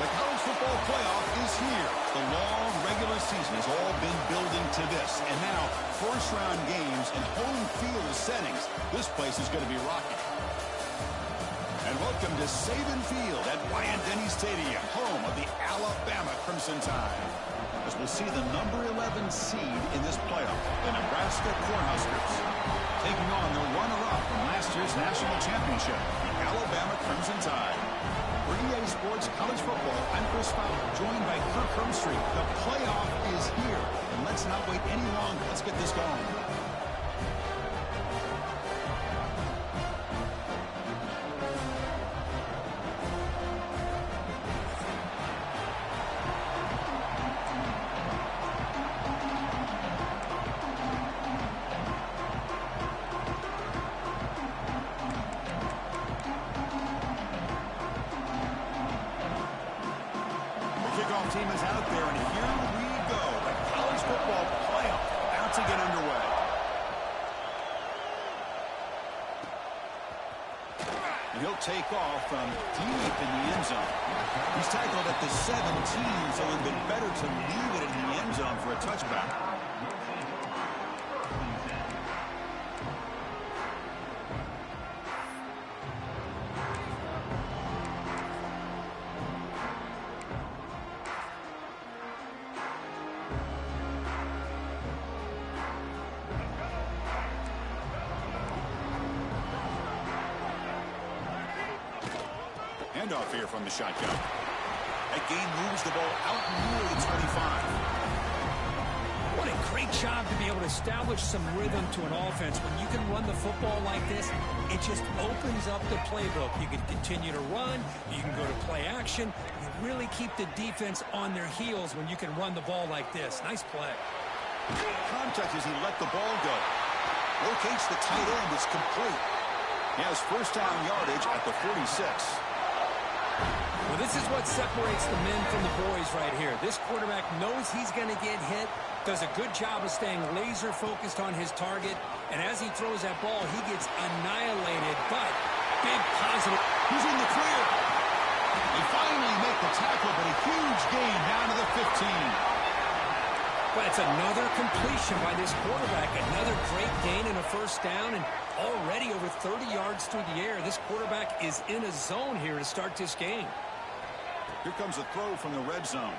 The college football playoff is here. The long regular season has all been building to this. And now, first-round games and home field settings. This place is going to be rocking. And welcome to Saban Field at Bryant-Denny Stadium, home of the Alabama Crimson Tide. As we'll see the number 11 seed in this playoff, the Nebraska Cornhuskers, taking on the runner-up from last year's national championship, the Alabama Crimson Tide. For EA Sports College Football, I'm Chris Fowler, joined by Kirk Hermstreet. The playoff is here, and let's not wait any longer. Let's get this going. Team is out there, and here we go. The college football playoff about to get underway. And he'll take off from deep in the end zone. He's tackled at the 17, so it would have been better to leave it in the end zone for a touchback. Handoff here from the shotgun. That gain moves the ball out near the 25. What a great job to be able to establish some rhythm to an offense. When you can run the football like this, it just opens up the playbook. You can continue to run. You can go to play action. You really keep the defense on their heels when you can run the ball like this. Nice play. Contact as he let the ball go. Locates the tight end. It's complete. He has first down yardage at the 46. Well, this is what separates the men from the boys right here. This quarterback knows he's going to get hit, does a good job of staying laser focused on his target, and as he throws that ball, he gets annihilated, but big positive. He's in the clear. They finally make the tackle, but a huge gain down to the 15. But it's another completion by this quarterback. Another great gain and a first down, and already over 30 yards through the air. This quarterback is in a zone here to start this game. Here comes a throw from the red zone.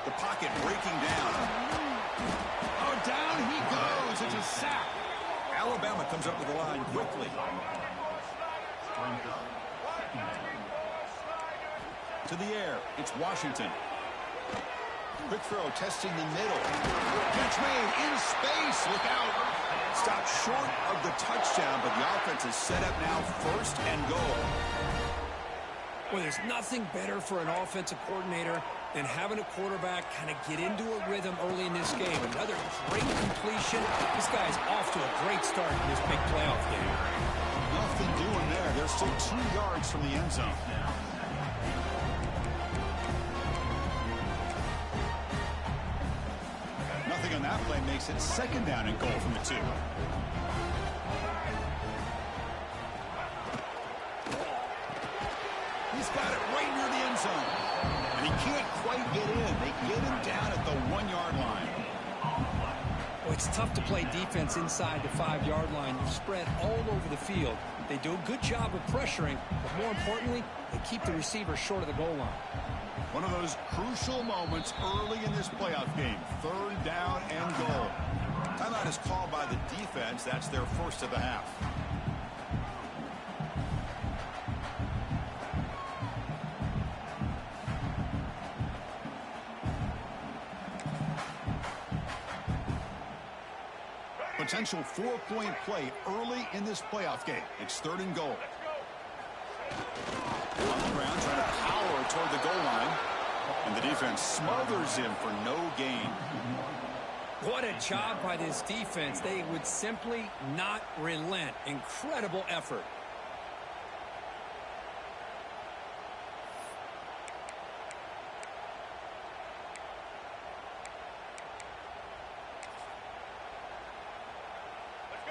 The pocket breaking down. Oh, down he goes. It's a sack. Alabama comes up to the line quickly. To the air. It's Washington. Quick throw, testing the middle. Catch made in space. Look out. Stopped short of the touchdown, but the offense is set up now first and goal. Well, there's nothing better for an offensive coordinator than having a quarterback kind of get into a rhythm early in this game. Another great completion. This guy's off to a great start in this big playoff game. Nothing doing there. They're still 2 yards from the end zone. Nothing on that play makes it second down and goal from the 2. He's got it right near the end zone. And he can't quite get in. They get him down the 1-yard line. Well, it's tough to play defense inside the 5-yard line. You're spread all over the field. They do a good job of pressuring, but more importantly, they keep the receiver short of the goal line. One of those crucial moments early in this playoff game. 3rd down and goal. Timeout is called by the defense. That's their first of the half. Potential 4-point play early in this playoff game. It's 3rd and goal. On the ground, trying to power toward the goal line. And the defense smothers him for no gain. What a job by this defense. They would simply not relent. Incredible effort.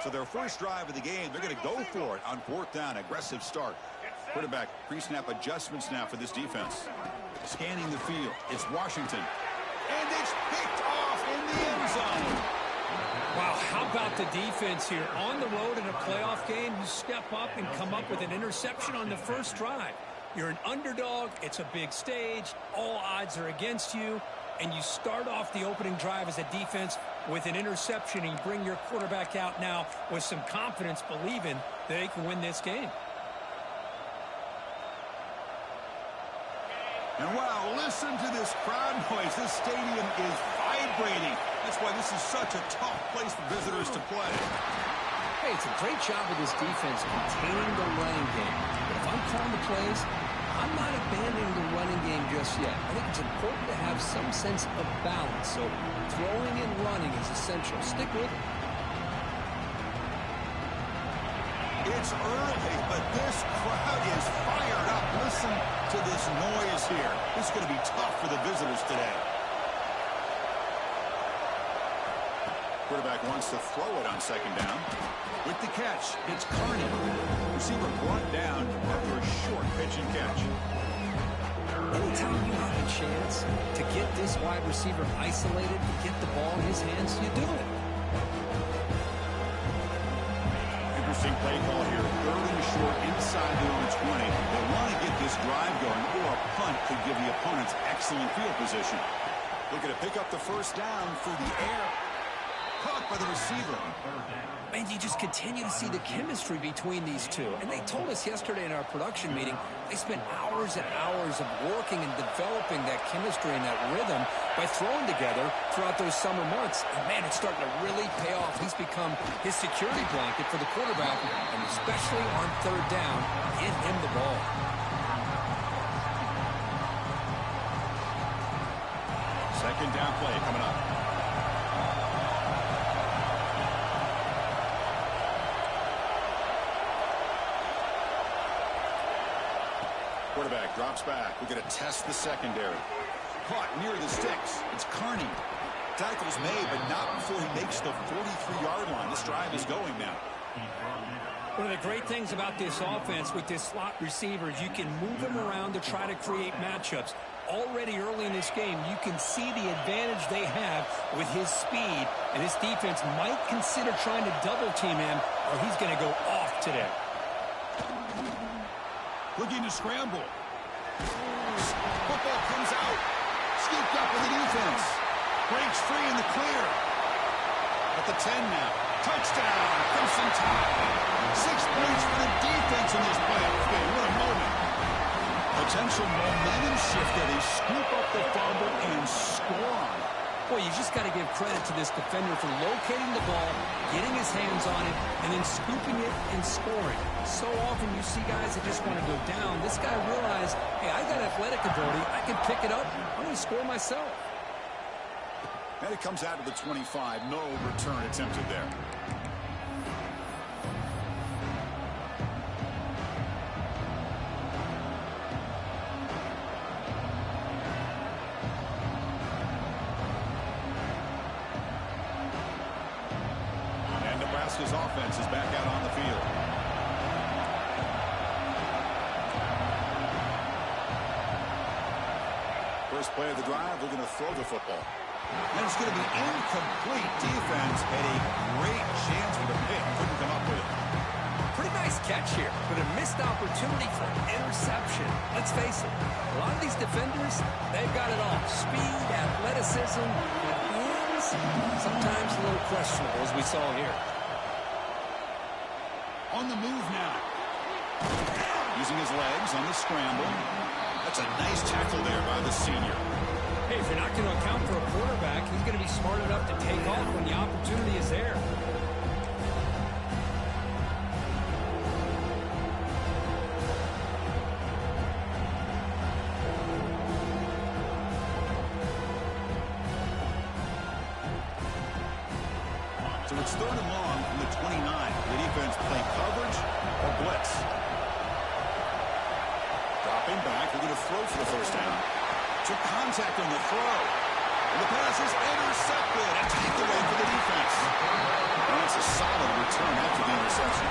So their first drive of the game, they're going to go for it on 4th down. Aggressive start. Quarterback pre-snap adjustments now for this defense. Scanning the field. It's Washington. And it's picked off in the end zone. Wow, how about the defense here? On the road in a playoff game, you step up and come up with an interception on the first drive. You're an underdog. It's a big stage. All odds are against you. And you start off the opening drive as a defense with an interception, and you bring your quarterback out now with some confidence, believing they can win this game. And wow, listen to this crowd noise. This stadium is vibrating. That's why this is such a tough place for visitors to play. Hey, it's a great job of this defense containing the running game. But if I'm calling the plays, I'm not abandoning the running game just yet. I think it's important to have some sense of balance. So throwing and running is essential. Stick with it. It's early, but this crowd is fired up. Listen to this noise here. This is going to be tough for the visitors today. Quarterback wants to throw it on 2nd down. With the catch, it's Carney. Receiver brought down after a short pitch and catch. Anytime you have a chance to get this wide receiver isolated, to get the ball in his hands, you do it. Interesting play call here. 3rd and short inside their own 20. They want to get this drive going, or a punt could give the opponents excellent field position. Looking to pick up the 1st down through the air. Caught by the receiver. And you just continue to see the chemistry between these two. And they told us yesterday in our production meeting, they spent hours and hours of working and developing that chemistry and that rhythm by throwing together throughout those summer months. And, man, it's starting to really pay off. He's become his security blanket for the quarterback, and especially on 3rd down, get him the ball. Second down play coming up. Quarterback drops back. We're going to test the secondary. Caught near the sticks. It's Carney. Tackle's made, but not before he makes the 43-yard line. This drive is going now. One of the great things about this offense with this slot receiver is you can move him around to try to create matchups. Already early in this game, you can see the advantage they have with his speed, and this defense might consider trying to double-team him, or he's going to go off today. Looking to scramble. Football comes out. Scooped up with the defense. Breaks free in the clear. At the 10 now. Touchdown. Crimson Tide. 6 points for the defense in this playoff game. What a moment. Potential momentum shift there. They scoop up the fumble and score on it. Boy, you just got to give credit to this defender for locating the ball, getting his hands on it, and then scooping it and scoring. So often you see guys that just want to go down. This guy realized, hey, I got athletic ability. I can pick it up. I'm going to score myself. And it comes out of the 25. No return attempted there. His offense is back out on the field. First play of the drive, they're going to throw the football. And it's going to be incomplete. Defense had a great chance for the pick. Couldn't come up with it. Pretty nice catch here, but a missed opportunity for an interception. Let's face it, a lot of these defenders, they've got it all. Speed, athleticism, but hands, sometimes a little questionable, as we saw here. On the move now. Using his legs on the scramble. That's a nice tackle there by the senior. Hey, if you're not going to account for a quarterback, he's going to be smart enough to take off when the opportunity is there. So it's 3rd and long from the 29. The defense play coverage or blitz. Dropping back, they're going to throw for the first down. Took contact on the throw. And the pass is intercepted. A takeaway for the defense. And it's a solid return after the interception.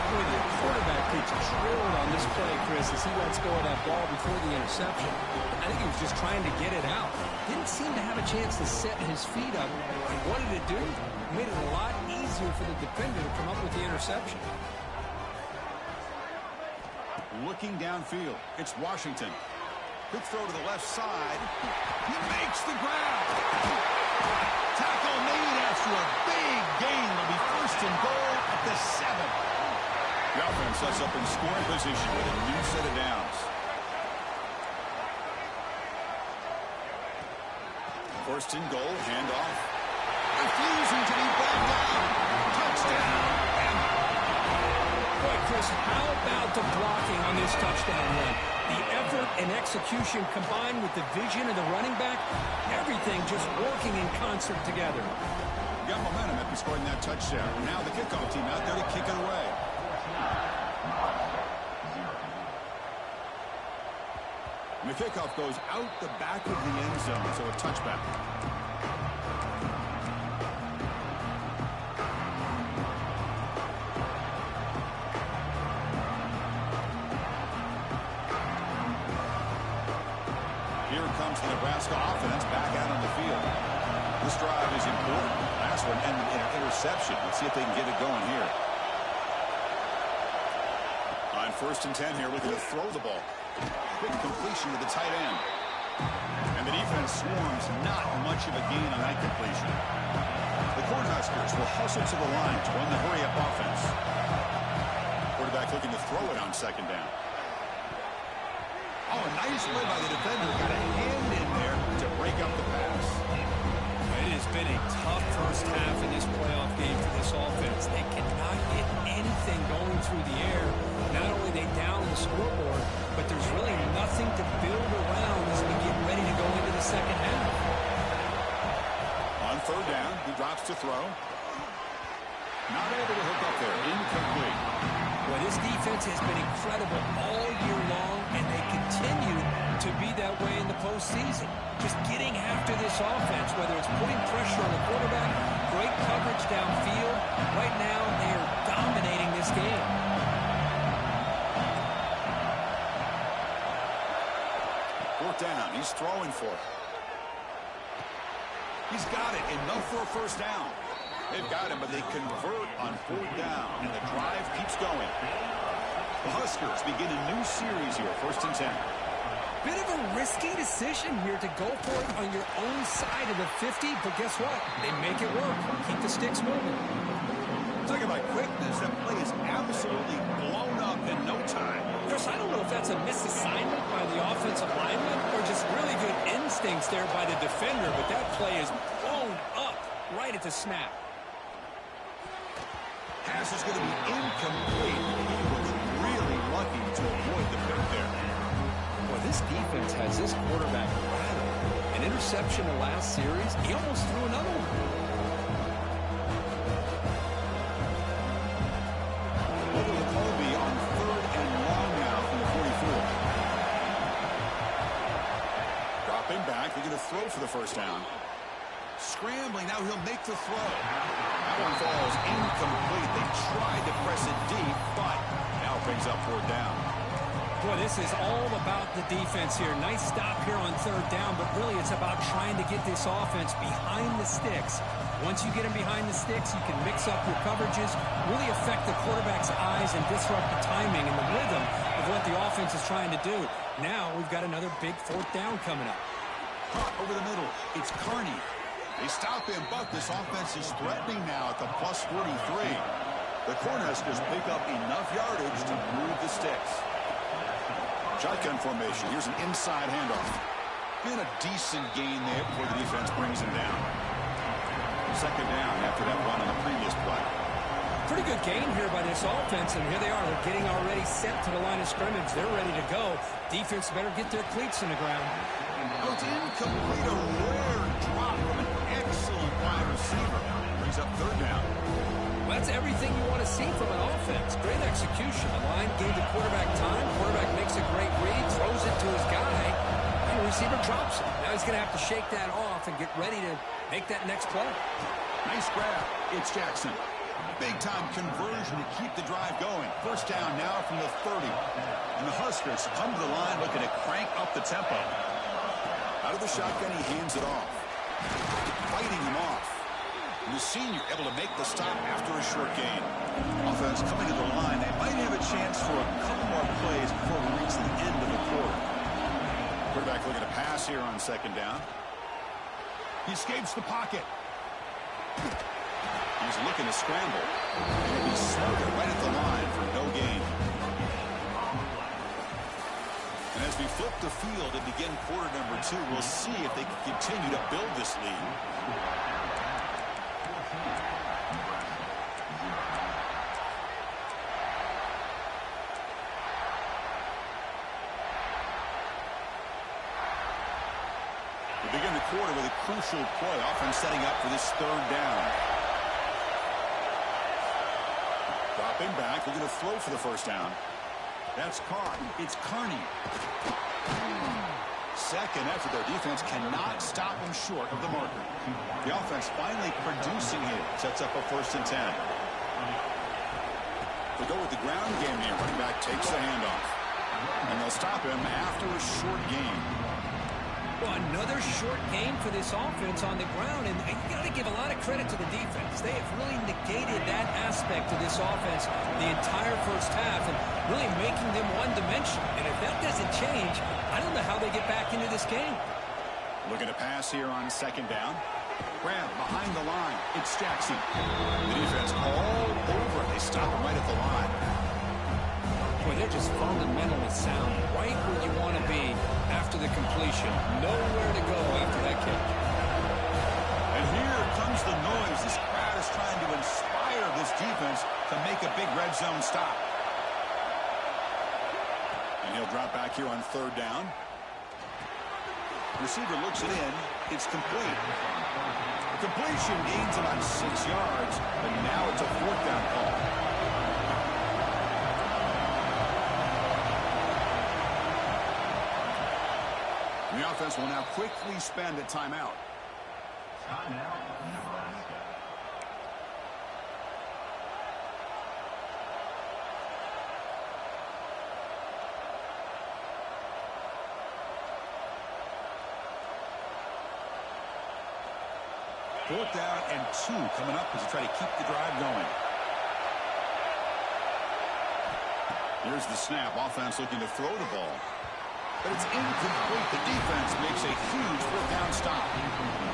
Boy, the quarterback gets drilled on this play, Chris, as he lets go of that ball before the interception. I think he was just trying to get it out. Didn't seem to have a chance to set his feet up. And what did it do? Made it a lot easier for the defender to come up with the interception. Looking downfield, it's Washington. Quick throw to the left side. He makes the grab. Tackle made after a big gain. It'll be 1st and goal at the 7. The offense sets up in scoring position with a new set of downs. 1st and goal, handoff. Refusing to be brought down. Touchdown. Boy, Chris, how about the blocking on this touchdown run? The effort and execution combined with the vision of the running back, everything just working in concert together. Got momentum after scoring that touchdown. Now the kickoff team out there to kick it away. And the kickoff goes out the back of the end zone, so a touchback. Here comes the Nebraska offense back out on the field. This drive is important. Last one ended in an interception. Let's see if they can get it going here. On 1st and 10 here, looking to throw the ball. Quick completion to the tight end. And the defense swarms, not much of a gain on that completion. The Cornhuskers will hustle to the line to run the hurry-up offense. Quarterback looking to throw it on 2nd down. Oh, a nice play by the defender. Got a hand in there to break up the pass. It has been a tough first half in this playoff game for this offense. They cannot get anything going through the air. Not only are they down the scoreboard, but there's really nothing to build around as we get ready to go into the second half. On 3rd down, he drops to throw. Not able to hook up there. Incomplete. Well, this defense has been incredible all year long, and they continue to be that way in the postseason. Just getting after this offense, whether it's putting pressure on the quarterback, great coverage downfield. Right now, they are dominating this game. 4th down. He's throwing for it. He's got it. Enough for a 1st down. They've got him, but they convert on 4th down, and the drive keeps going. The Huskers begin a new series here, 1st and 10. Bit of a risky decision here to go for it on your own side of the 50, but guess what? They make it work. Keep the sticks moving. Talking about quickness, that play is absolutely blown up in no time. Chris, I don't know if that's a misassignment by the offensive lineman or just really good instincts there by the defender, but that play is blown up right at the snap. Pass is going to be incomplete. He was really lucky to avoid the pick there. Well, this defense has this quarterback rattled. An interception in the last series, he almost threw another one. What will the call be on 3rd and long now from the 44? Dropping back, they're going to throw for the 1st down. Scrambling, now he'll make the throw. That one falls incomplete. They tried to press it deep, but now brings up 4th down. Boy, Boy, this is all about the defense here. Nice stop here on third down, but really it's about trying to get this offense behind the sticks. Once you get them behind the sticks, you can mix up your coverages, really affect the quarterback's eyes and disrupt the timing and the rhythm of what the offense is trying to do. Now we've got another big fourth down coming up. Hot over the middle. It's Kearney. They stop him, but this offense is threatening now at the plus 43. The Cornhuskers pick up enough yardage to move the sticks. Shotgun formation. Here's an inside handoff. And a decent gain there before the defense brings him down. Second down after that run on the previous play. Pretty good gain here by this offense, and here they are. They're getting already set to the line of scrimmage. They're ready to go. Defense better get their cleats in the ground. Oh, it's incomplete. A rare drop from an excellent wide receiver. Brings up third down. Well, that's everything you want to see from an offense. Great execution. The line gave the quarterback time. Quarterback makes a great read, throws it to his guy, and the receiver drops it. Now he's going to have to shake that off and get ready to make that next play. Nice grab. It's Jackson. Big-time conversion to keep the drive going. First down now from the 30. And the Huskers come to the line looking to crank up the tempo. Out of the shotgun, he hands it off. Fighting him off. And the senior able to make the stop after a short gain. Offense coming to the line. They might have a chance for a couple more plays before we reach the end of the quarter. Quarterback looking to pass here on second down. He escapes the pocket. He's looking to scramble. And he's smothered right at the line for no gain. And as we flip the field and begin quarter number 2, we'll see if they can continue to build this lead. We begin the quarter with a crucial play, offense setting up for this third down. Dropping back, looking to throw for the first down. That's caught. It's Kearney. Second effort. Their defense cannot stop him short of the marker. The offense finally producing here. Sets up a 1st and 10. We go with the ground game here. Running back takes the handoff. And they'll stop him after a short gain. Well, another short game for this offense on the ground, and you got to give a lot of credit to the defense. They have really negated that aspect of this offense the entire first half and really making them one-dimensional. And if that doesn't change, I don't know how they get back into this game. Looking to pass here on second down. Grab behind the line. It's Jackson. The defense all over. They stop him right at the line. Boy, they're just fundamentally sound, right where you want to be after the completion. Nowhere to go after that kick. And here comes the noise. This crowd is trying to inspire this defense to make a big red zone stop. And he'll drop back here on third down. Receiver looks it in. It's complete. The completion gains about 6 yards, but now it's a fourth down call. The offense will now quickly spend a timeout. Fourth down and 2 coming up as they try to keep the drive going. Here's the snap. Offense looking to throw the ball. But it's incomplete. The defense makes a huge fourth down stop.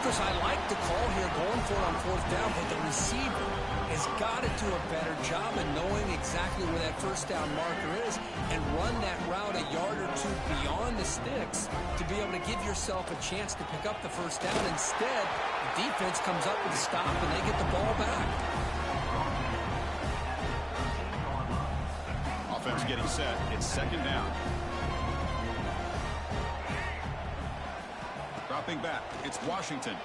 Chris, I like the call here going for it on fourth down, but the receiver has got to do a better job of knowing exactly where that first down marker is and run that route a yard or 2 beyond the sticks to be able to give yourself a chance to pick up the first down. Instead, the defense comes up with a stop and they get the ball back. Offense getting set. It's second down. Dropping back. It's Washington.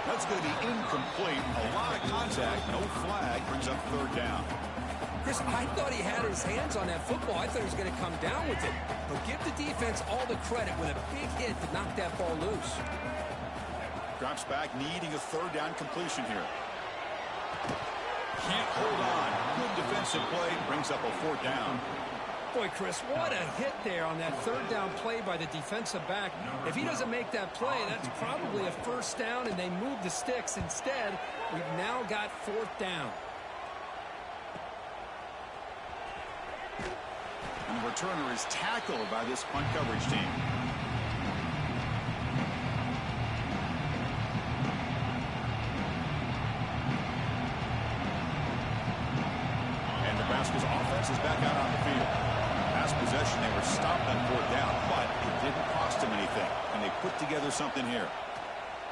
That's going to be incomplete. A lot of contact. No flag. Brings up third down. Chris, I thought he had his hands on that football. I thought he was going to come down with it. But give the defense all the credit with a big hit to knock that ball loose. Drops back, needing a third down completion here. Can't hold on. Good defensive play. Brings up a fourth down. Boy, Chris, what a hit there on that third down play by the defensive back. If he doesn't make that play, that's probably a first down, and they move the sticks. Instead, we've now got fourth down. And the returner is tackled by this punt coverage team. And Nebraska's offense is back out on the field. Last possession, they were stopped on fourth down, but it didn't cost them anything. And they put together something here.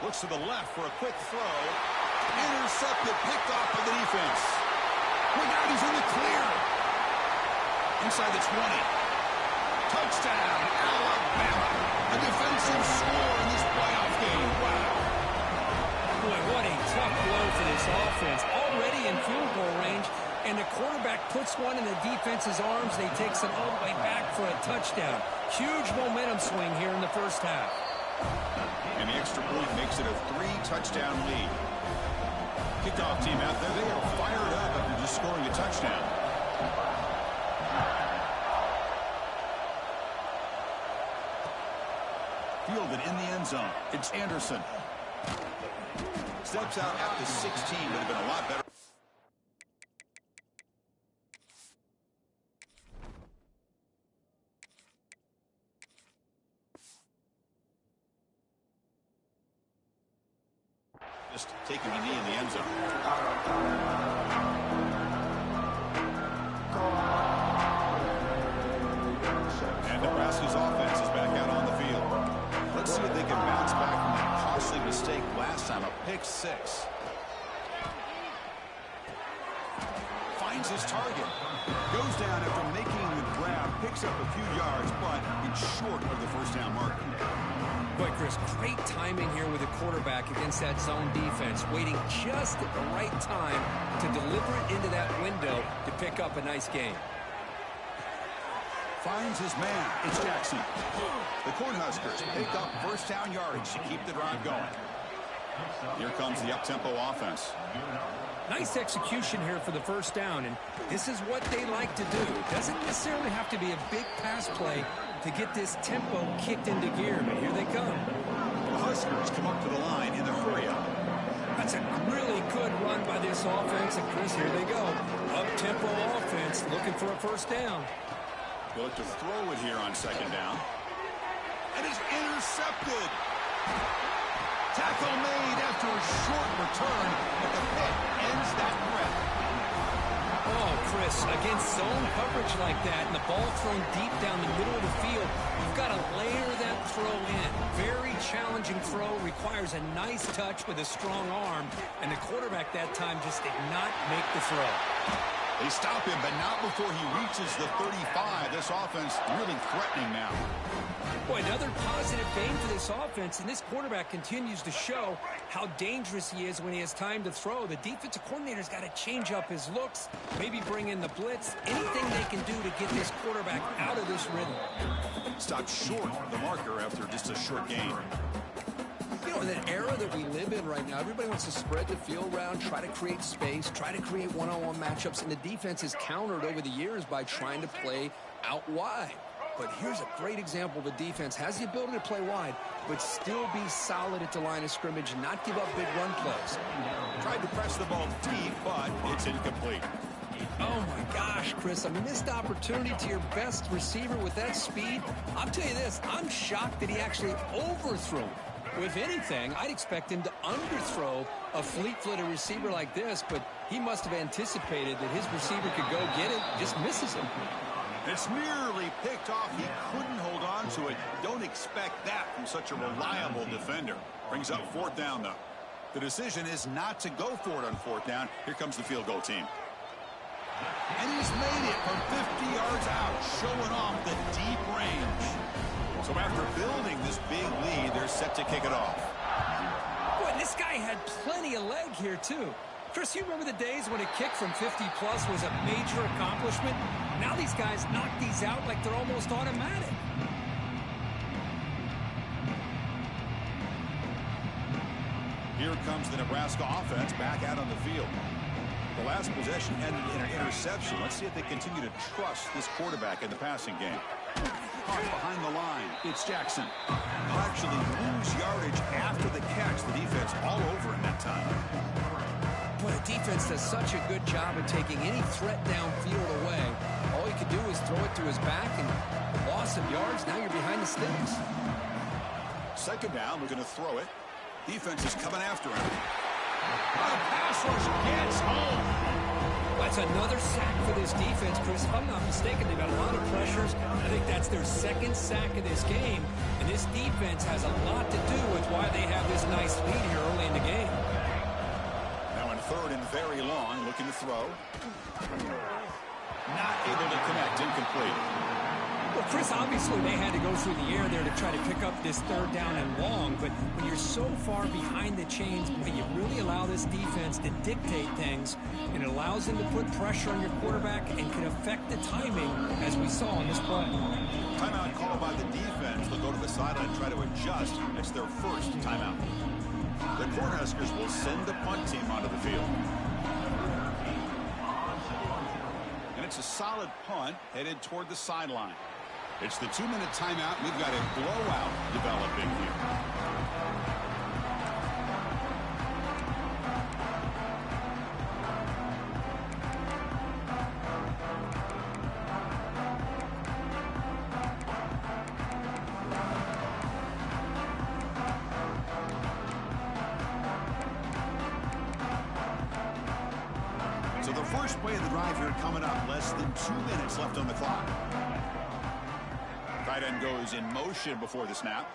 Looks to the left for a quick throw. Intercepted, picked off by the defense. Look out, he's in the clear. Inside the 20. Touchdown, Alabama. A defensive score in this playoff game. Wow. Boy, what a tough blow for this offense. Already in field goal range, and the quarterback puts one in the defense's arms. They takes it all the way back for a touchdown. Huge momentum swing here in the first half. And the extra point makes it a 3-touchdown lead. Kickoff team out there, they are fired up after just scoring a touchdown. Fielded in the end zone. It's Anderson. Steps out at the 16, would have been a lot better. Just taking a knee in the end zone. And Nebraska's offense is back out on the field. Let's see if they can bounce back from that costly mistake last time, a pick six. Finds his target. Goes down after making the grab, picks up a few yards, but it's short of the first down marker. Boy, Chris, great timing here with the quarterback against that zone defense, waiting just at the right time to deliver it into that window to pick up a nice gain. Finds his man. It's Jackson. The Cornhuskers pick up first down yardage to keep the drive going. Here comes the up-tempo offense. Nice execution here for the first down, and this is what they like to do. Doesn't necessarily have to be a big pass play to get this tempo kicked into gear, but here they come. The Huskers come up to the line in the hurry-up. That's a really good run by this offense, and Chris, here they go. Up-tempo offense looking for a first down. They'll look to throw it here on second down. And it's intercepted. Tackle made after a short return, but the hit ends that threat. Oh, Chris, against zone coverage like that and the ball thrown deep down the middle of the field, you've got to layer that throw in. Very challenging throw, requires a nice touch with a strong arm, and the quarterback that time just did not make the throw. They stop him, but not before he reaches the 35. This offense really threatening now. Boy, another positive game for this offense, and this quarterback continues to show how dangerous he is when he has time to throw. The defensive coordinator's got to change up his looks, maybe bring in the blitz, anything they can do to get this quarterback out of this rhythm. Stopped short of the marker after just a short game. You know, in the era that we live in right now, everybody wants to spread the field around, try to create space, try to create one-on-one matchups, and the defense has countered over the years by trying to play out wide. But here's a great example of a defense has the ability to play wide, but still be solid at the line of scrimmage and not give up big run plays. Tried to press the ball deep, but it's incomplete. Oh, my gosh, Chris, a missed opportunity to your best receiver with that speed. I'll tell you this, I'm shocked that he actually overthrew. If anything, I'd expect him to underthrow a fleet-footed receiver like this, but he must have anticipated that his receiver could go get it, just misses him. It's nearly picked off. He couldn't hold on to it. Don't expect that from such a reliable defender. Brings up fourth down, though. The decision is not to go for it on fourth down. Here comes the field goal team. And he's made it from 50 yards out, showing off the deep range. So after building this big lead, they're set to kick it off. Boy, this guy had plenty of leg here, too. Chris, you remember the days when a kick from 50-plus was a major accomplishment? Now these guys knock these out like they're almost automatic. Here comes the Nebraska offense back out on the field. The last possession ended in an interception. Let's see if they continue to trust this quarterback in the passing game. Caught behind the line. It's Jackson. He'll actually lose yardage after the catch. The defense all over him that time. Boy, the defense does such a good job of taking any threat downfield away. All you can do is throw it to his back, and loss of yards, now you're behind the sticks. Second down, we're going to throw it. Defense is coming after him. The pass rush gets home. That's another sack for this defense, Chris. If I'm not mistaken, they've got a lot of pressures. I think that's their second sack of this game. And this defense has a lot to do with why they have this nice lead here early in the game. Now in third and very long, looking to throw. Not able to connect, incomplete. Well, Chris, obviously they had to go through the air there to try to pick up this third down and long, but when you're so far behind the chains, you really allow this defense to dictate things, and it allows them to put pressure on your quarterback and can affect the timing, as we saw in this play. Timeout called by the defense. They'll go to the sideline and try to adjust. It's their first timeout. The Cornhuskers will send the punt team onto the field. And it's a solid punt headed toward the sideline. It's the 2-minute timeout. We've got a blowout developing here. So the first play of the drive here coming up. Less than 2 minutes left on the clock. Tight end goes in motion before the snap.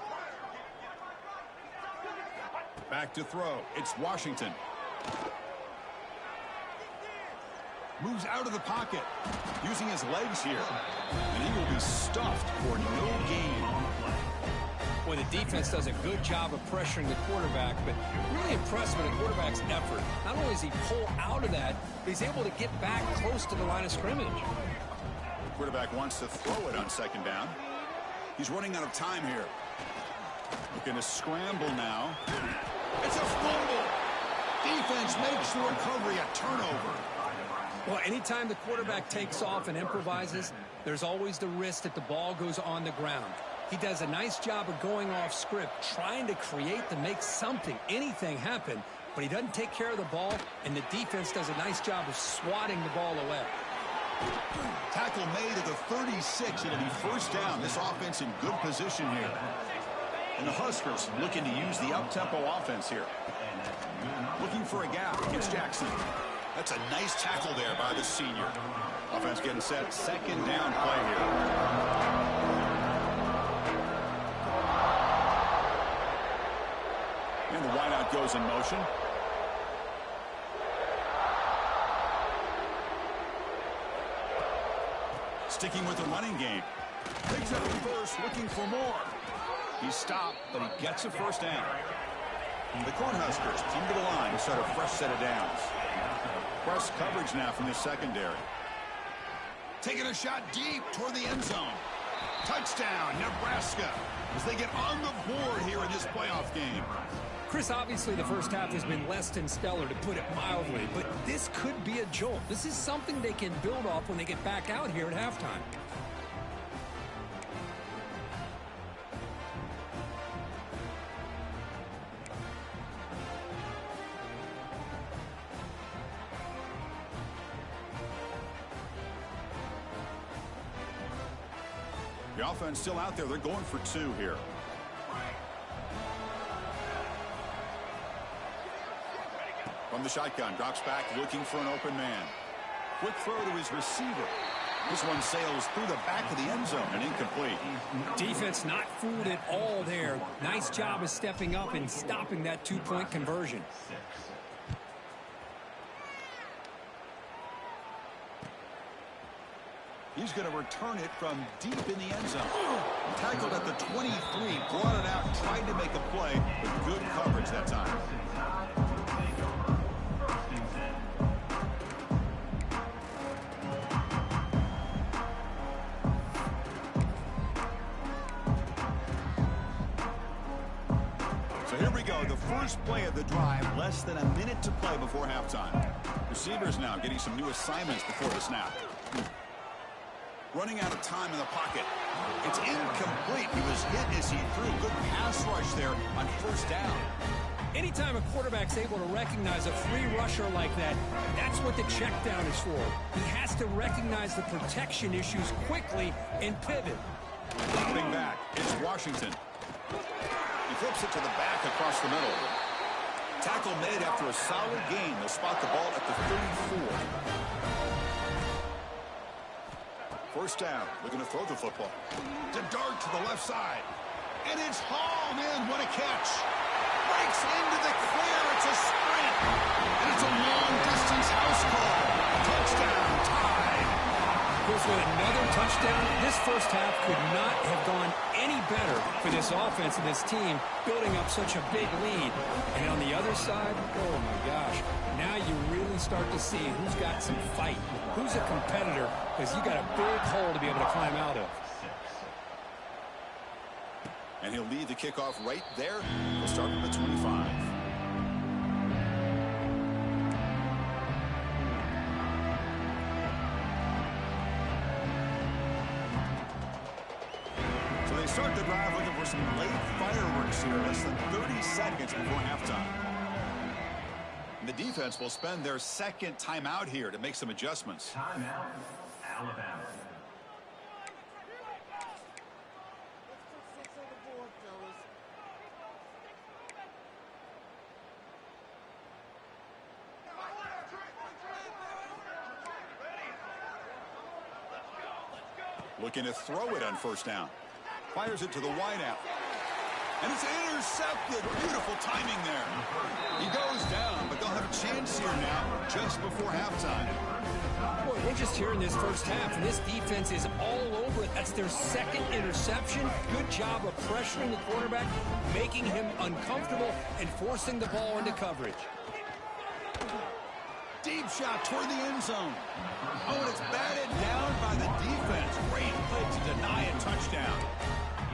Back to throw. It's Washington. Moves out of the pocket. Using his legs here. And he will be stuffed for no gain on the play. Boy, the defense does a good job of pressuring the quarterback, but really impressed with the quarterback's effort. Not only does he pull out of that, but he's able to get back close to the line of scrimmage. The quarterback wants to throw it on second down. He's running out of time here. Looking to scramble now. It's a fumble. Defense makes the recovery a turnover. Well, anytime the quarterback takes off and improvises, there's always the risk that the ball goes on the ground. He does a nice job of going off script, trying to create to make something, anything happen, but he doesn't take care of the ball, and the defense does a nice job of swatting the ball away. Tackle made at the 36. It'll be first down. This offense in good position here. And the Huskers looking to use the up-tempo offense here. Looking for a gap. It's Jackson. That's a nice tackle there by the senior. Offense getting set. Second down play here. And the wideout goes in motion. Sticking with the running game. Picks up first, looking for more. He's stopped, but he gets a first down. The Cornhuskers come to the line to start a fresh set of downs. Press coverage now from the secondary. Taking a shot deep toward the end zone. Touchdown, Nebraska, as they get on the board here in this playoff game. Chris, obviously the first half has been less than stellar, to put it mildly, but this could be a jolt. This is something they can build off when they get back out here at halftime. The offense still out there. They're going for two here. From the shotgun, drops back, looking for an open man. Quick throw to his receiver. This one sails through the back of the end zone and incomplete. Defense not fooled at all there. Nice job of stepping up and stopping that two-point conversion. He's going to return it from deep in the end zone. Tackled at the 23, brought it out, tried to make a play, with good coverage that time. So here we go, the first play of the drive, less than a minute to play before halftime. Receivers now getting some new assignments before the snap. Running out of time in the pocket. It's incomplete. He was hit as he threw. Good pass rush there on first down. Anytime a quarterback's able to recognize a free rusher like that, that's what the check down is for. He has to recognize the protection issues quickly and pivot. Dropping back, it's Washington. He flips it to the back across the middle. Tackle made after a solid gain. They'll spot the ball at the 34. First down, looking to throw the football. To dart to the left side. And it's hauled in. What a catch. Breaks into the clear. It's a sprint. And it's a long-distance house call. Touchdown, tied. Goes with another touchdown. This first half could not have gone any better for this offense and this team, building up such a big lead. And on the other side, oh my gosh, now you really start to see who's got some fight, who's a competitor, because you got a big hole to be able to climb out of. And he'll lead the kickoff right there. We'll start from the 25. So they start the drive looking for some late fireworks here. Less than 30 seconds before halftime. And the defense will spend their second timeout here to make some adjustments. Timeout, Alabama. Looking to throw it on first down. Fires it to the wideout. And it's intercepted. Beautiful timing there. He goes down, but they'll have a chance here now just before halftime. Boy, we're just here in this first half, and this defense is all over it. That's their second interception. Good job of pressuring the quarterback, making him uncomfortable, and forcing the ball into coverage. Deep shot toward the end zone. Oh, and it's batted down by the defense. Great play to deny a touchdown.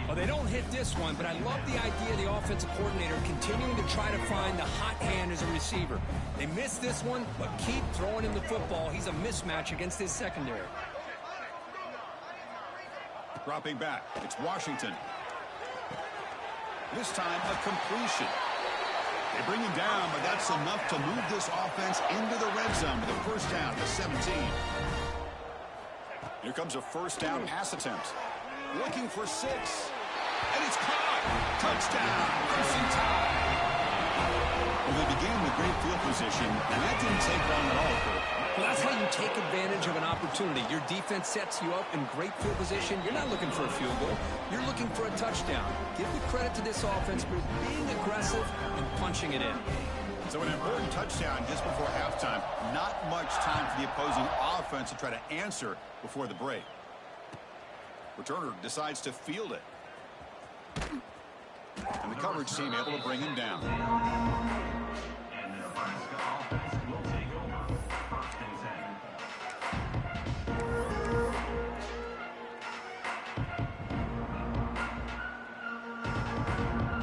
Well, they don't hit this one, but I love the idea of the offensive coordinator continuing to try to find the hot hand as a receiver. They missed this one, but keep throwing him the football. He's a mismatch against his secondary. Dropping back, it's Washington. This time, a completion. They bring him down, but that's enough to move this offense into the red zone with a first down at the 17. Here comes a first down pass attempt. Looking for 6. And it's caught. Touchdown. First and tie. Well, they began with great field position, and that didn't take long at all. Well, that's how you take advantage of an opportunity. Your defense sets you up in great field position. You're not looking for a field goal. You're looking for a touchdown. Give the credit to this offense for being aggressive and punching it in. So an important touchdown just before halftime. Not much time for the opposing offense to try to answer before the break. Returner decides to field it. And the coverage team able to bring him down. And the Nebraska offense will take over first and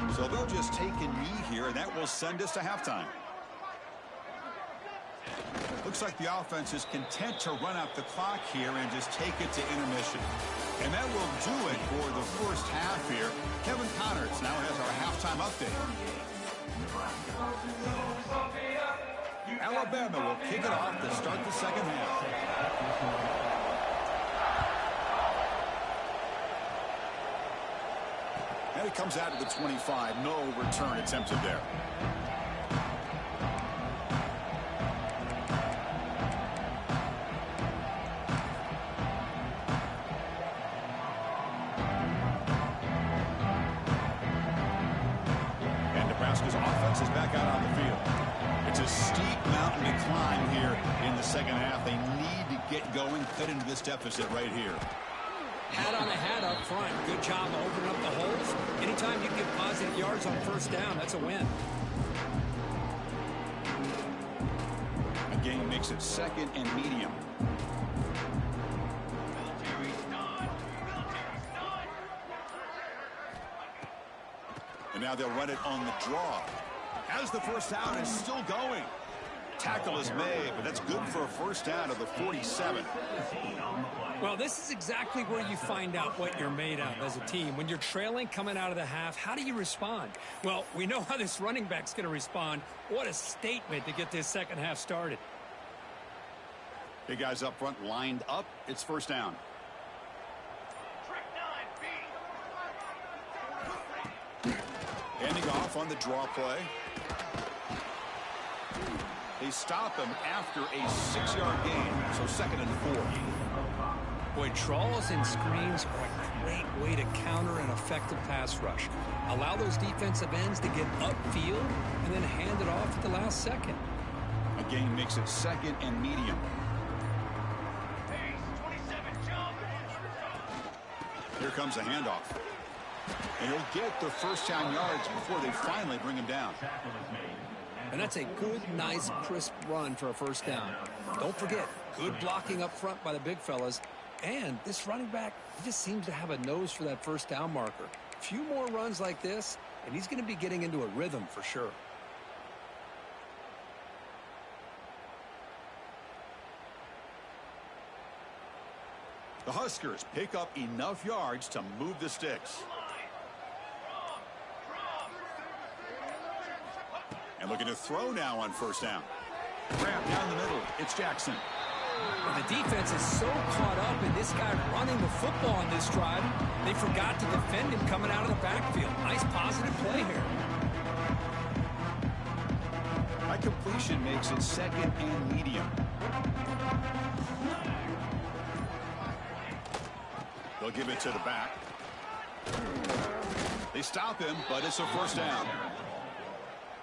10. So they'll just take a knee here, and that will send us to halftime. Looks like the offense is content to run out the clock here and just take it to intermission. And that will do it for the first half here. Kevin Connors now has our halftime update. Alabama will kick it off to start the second half. And it comes out to the 25. No return attempted there. Nebraska's offense is back out on the field. It's a steep mountain to climb here in the second half. They need to get going, cut into this deficit right here. Hat on a hat up front. Good job of opening up the holes. Anytime you get positive yards on first down, that's a win. Again, makes it second and medium. now they'll run it on the draw. As the first down is still going. Tackle is made, but that's good for a first down of the 47. Well, this is exactly where you find out what you're made of as a team. When you're trailing coming out of the half, how do you respond? Well, we know how this running back's going to respond. What a statement to get this second half started. Big guys up front lined up. It's first down. Handing off on the draw play. They stop him after a 6-yard gain, so 2nd and 4. Boy, draws and screens are a great way to counter an effective pass rush. Allow those defensive ends to get upfield and then hand it off at the last second. A gain makes it 2nd and medium. Here comes the handoff. And he'll get the first down yards before they finally bring him down. And that's a good, nice, crisp run for a first down. Don't forget, good blocking up front by the big fellas. And this running back, he just seems to have a nose for that first down marker. A few more runs like this, and he's going to be getting into a rhythm for sure. The Huskers pick up enough yards to move the sticks. And looking to throw now on first down. Grab down the middle. It's Jackson. Well, the defense is so caught up in this guy running the football on this drive, they forgot to defend him coming out of the backfield. Nice positive play here. That completion makes it 2nd and medium. They'll give it to the back. They stop him, but it's a first down.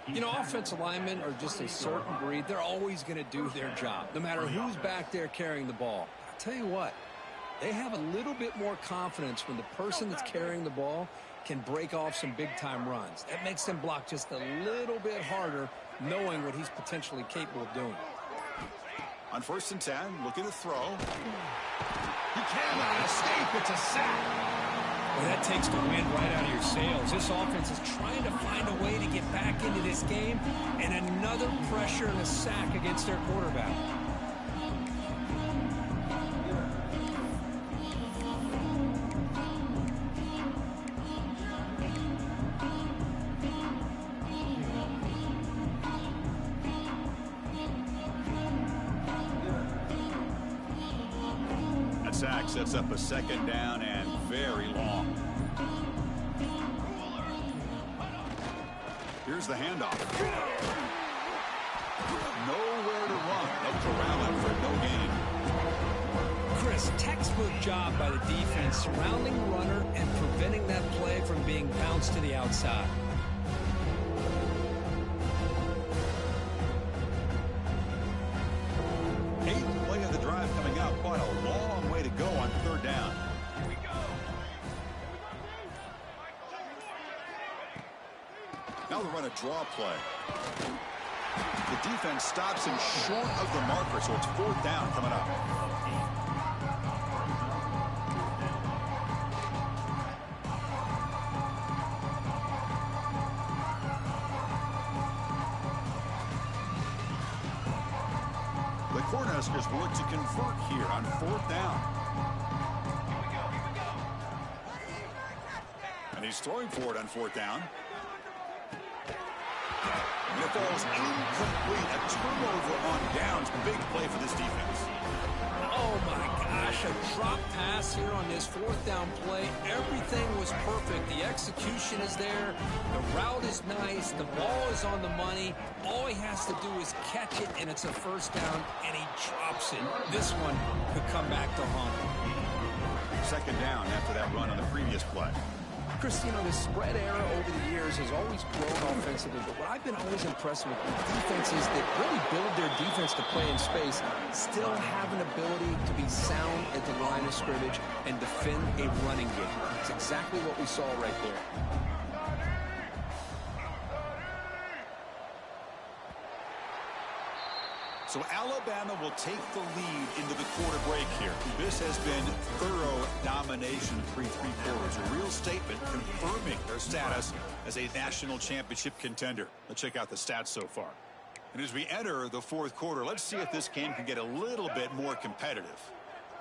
You know, offensive linemen are just a certain breed. They're always going to do their job, no matter who's back there carrying the ball. I'll tell you what, they have a little bit more confidence when the person that's carrying the ball can break off some big-time runs. That makes them block just a little bit harder, knowing what he's potentially capable of doing. On 1st and 10, looking to throw. He cannot escape. It's a sack. Well, that takes the wind right out of your sails. This offense is trying to find a way to get back into this game, and another pressure and a sack against their quarterback. That sack sets up a 2nd down and very long. Here's the handoff. Nowhere to run. They'll corral him for no gain. Chris, textbook job by the defense surrounding the runner and preventing that play from being bounced to the outside. Eighth play of the drive coming up. Quite a long way to go on 3rd down. Now they'll run a draw play. The defense stops him short of the marker, so it's 4th down coming up. The Cornhuskers will look to convert here on 4th down. And he's throwing for it on 4th down. And it falls incomplete. A turnover on downs. Big play for this defense. Oh, my gosh. A drop pass here on this 4th down play. Everything was perfect. The execution is there. The route is nice. The ball is on the money. All he has to do is catch it, and it's a first down, and he drops it. This one could come back to haunt him. 2nd down after that run on the previous play. Chris, you know, the spread era over the years has always grown offensively, but what I've been always impressed with defenses that really build their defense to play in space still have an ability to be sound at the line of scrimmage and defend a running game. It's exactly what we saw right there. So Alabama will take the lead into the quarter break here. This has been thorough domination through 3 quarters. A real statement confirming their status as a national championship contender. Let's check out the stats so far. And as we enter the 4th quarter, let's see if this game can get a little bit more competitive.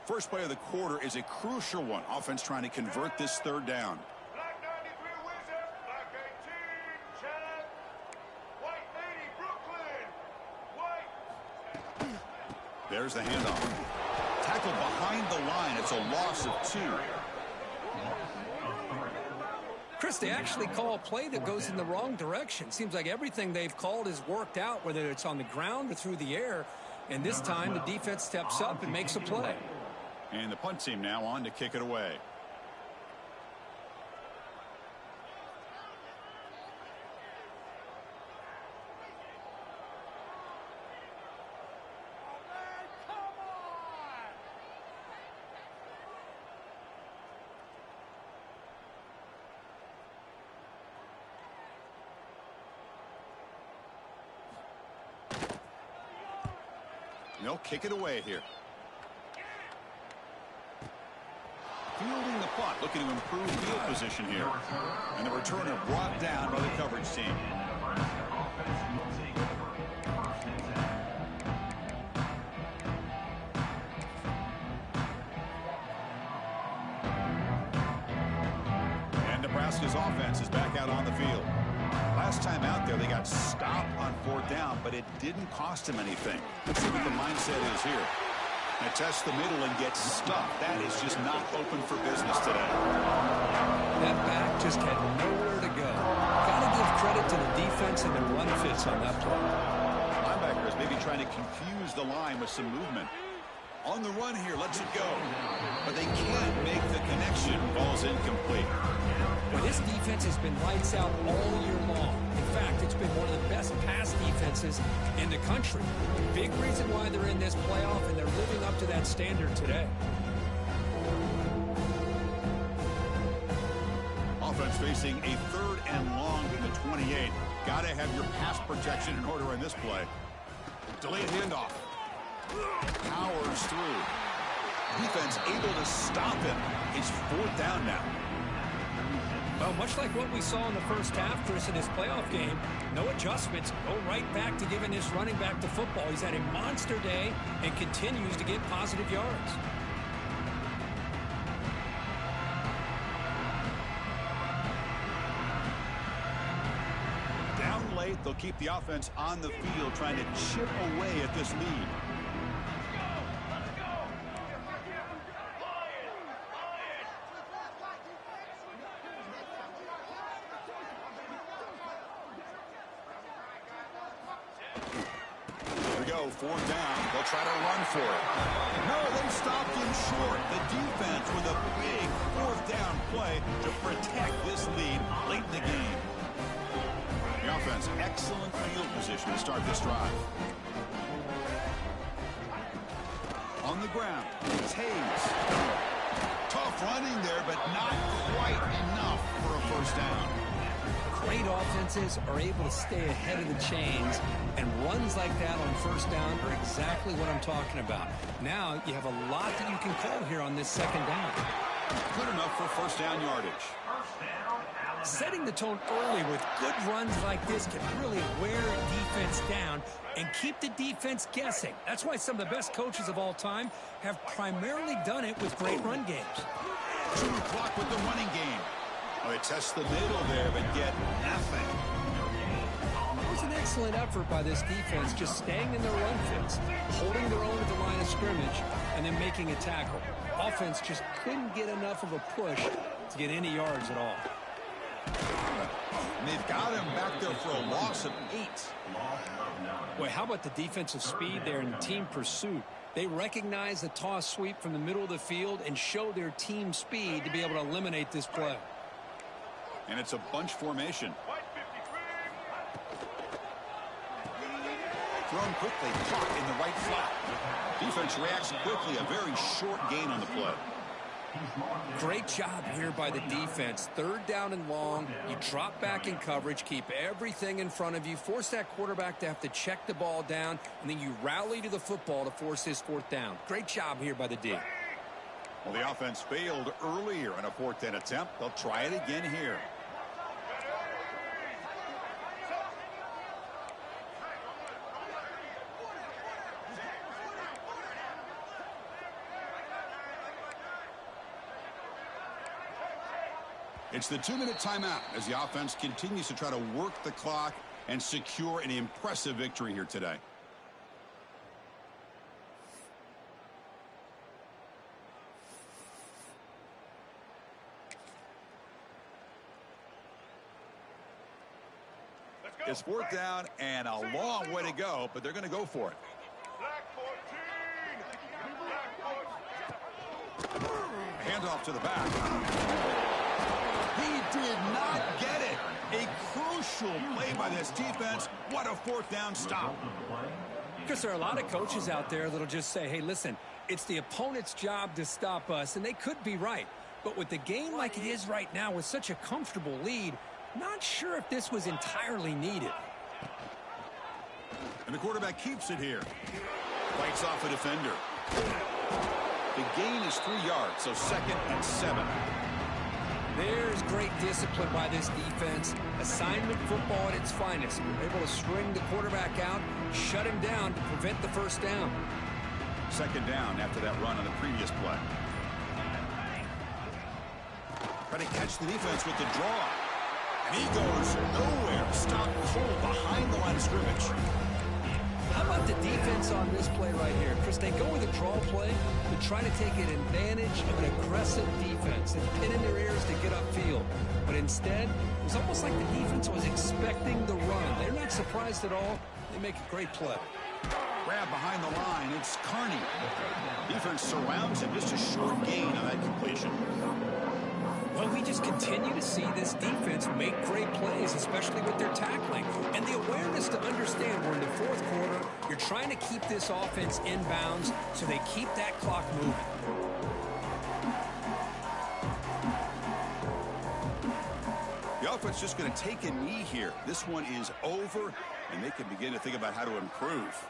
First play of the quarter is a crucial one. Offense trying to convert this 3rd down. Black 93 Wizard, Black 18, Chad, White 80, Brooklyn, White. There's the handoff. Tackle behind the line. It's a loss of 2. Chris, they actually call a play that goes in the wrong direction. Seems like everything they've called has worked out, whether it's on the ground or through the air. And this time the defense steps up and makes a play. And the punt team now on to kick it away. They'll kick it away here. Fielding the punt, looking to improve field position here. And the returner brought down by the coverage team. And Nebraska's offense is back out on the field. Last time out there, they got stopped on 4th down, but it didn't cost them anything. Let's see what the mindset is here. They test the middle and get stuck. That is just not open for business today. That back just had nowhere to go. Got to give credit to the defense and the run fits on that play. Linebackers maybe trying to confuse the line with some movement. On the run here, lets it go. But they can't make the connection. Ball's incomplete. Well, this defense has been lights out all year long. In fact, it's been one of the best pass defenses in the country. Big reason why they're in this playoff, and they're living up to that standard today. Offense facing a 3rd and long in the 28. Got to have your pass protection in order in this play. Delayed handoff. Powers through. Defense able to stop him. It's 4th down now. Well, much like what we saw in the first half, Chris, in this playoff game, no adjustments. Go right back to giving this running back to football. He's had a monster day and continues to get positive yards. Down late, they'll keep the offense on the field trying to chip away at this lead. Here we go, 4th down. They'll try to run for it. No, they stopped him short. The defense with a big 4th down play to protect this lead late in the game. The offense, excellent field position to start this drive. On the ground, Taves. Tough running there, but not quite enough for a 1st down. Great offenses are able to stay ahead of the chains, and runs like that on 1st down are exactly what I'm talking about. Now you have a lot that you can call here on this 2nd down. Good enough for 1st down yardage. Setting the tone early with good runs like this can really wear defense down and keep the defense guessing. That's why some of the best coaches of all time have primarily done it with great run games. 2 o'clock with the running game. Oh, they test the middle there, but get nothing. It was an excellent effort by this defense, just staying in their run fits, holding their own at the line of scrimmage, and then making a tackle. Offense just couldn't get enough of a push to get any yards at all. And they've got him back there for a loss of 8. Boy, how about the defensive speed there in team pursuit? They recognize the toss sweep from the middle of the field and show their team speed to be able to eliminate this play. And it's a bunch formation. Thrown quickly, caught in the right flat. Defense reacts quickly, a very short gain on the play. Great job here by the defense. Third down and long. You drop back in coverage, keep everything in front of you, force that quarterback to have to check the ball down, and then you rally to the football to force his fourth down. Great job here by the D. Well, the offense failed earlier in a 4th down attempt. They'll try it again here. It's the 2-minute timeout as the offense continues to try to work the clock and secure an impressive victory here today. It's 4th down and a long way to go, but they're going to go for it. Handoff to the back. He did not get it. A crucial play by this defense. What a 4th down stop. Because there are a lot of coaches out there that'll just say, hey, listen, it's the opponent's job to stop us, and they could be right. But with the game like it is right now with such a comfortable lead, not sure if this was entirely needed. And the quarterback keeps it here. Fights off a defender. The gain is 3 yards, so 2nd and 7. There's great discipline by this defense. Assignment football at its finest. They're able to string the quarterback out, shut him down to prevent the first down. 2nd down after that run on the previous play. Try to catch the defense with the draw. And he goes nowhere. Stop cold behind the line of scrimmage. How about the defense on this play right here? Chris, they go with a draw play to try to take an advantage of an aggressive defense and pin in their ears to get upfield. But instead, it was almost like the defense was expecting the run. They're not surprised at all. They make a great play. Grab behind the line. It's Carney. Defense surrounds him. Just a short gain on that completion. Well, we just continue to see this defense make great plays, especially with their tackling. And the awareness to understand we're in the 4th quarter, you're trying to keep this offense in bounds so they keep that clock moving. The offense just going to take a knee here. This one is over, and they can begin to think about how to improve.